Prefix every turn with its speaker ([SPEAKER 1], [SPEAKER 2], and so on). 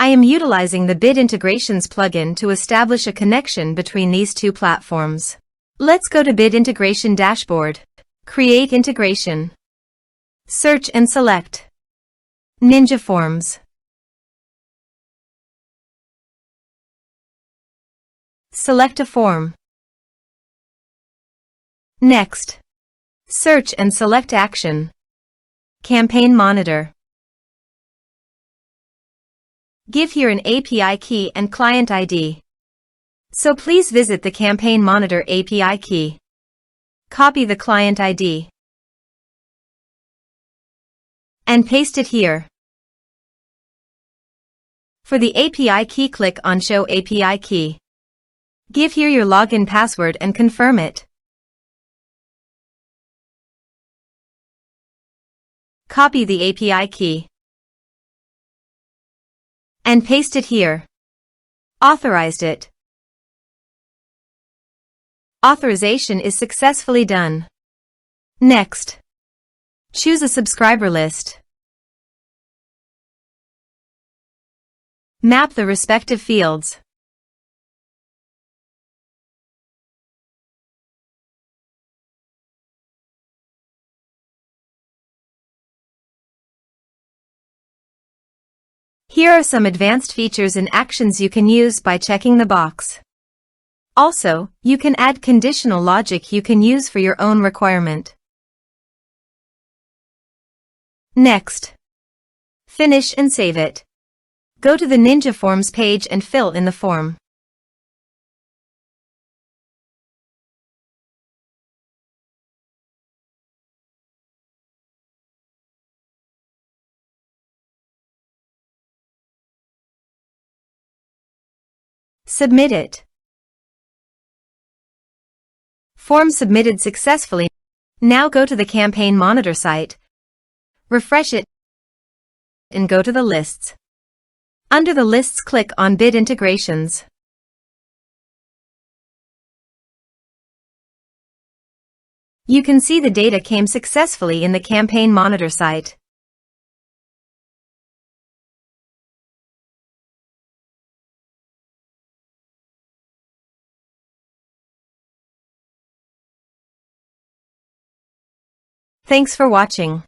[SPEAKER 1] I am utilizing the Bid Integrations plugin to establish a connection between these two platforms. Let's go to Bid Integration Dashboard. Create Integration. Search and select Ninja Forms. Select a form. Next, search and select Action. Campaign Monitor. Give here an API key and client ID. So please visit the Campaign Monitor API key. Copy the client ID and paste it here. For the API key, click on Show API Key. Give here your login password and confirm it. Copy the API key and paste it here. Authorized it. Authorization is successfully done. Next, choose a subscriber list. Map the respective fields. Here are some advanced features and actions you can use by checking the box. Also, you can add conditional logic you can use for your own requirement. Next, finish and save it. Go to the Ninja Forms page and fill in the form. Submit it. Form submitted successfully. Now go to the Campaign Monitor site, refresh it, and go to the lists. Under the lists, click on Bid Integrations. You can see the data came successfully in the Campaign Monitor site. Thanks for watching.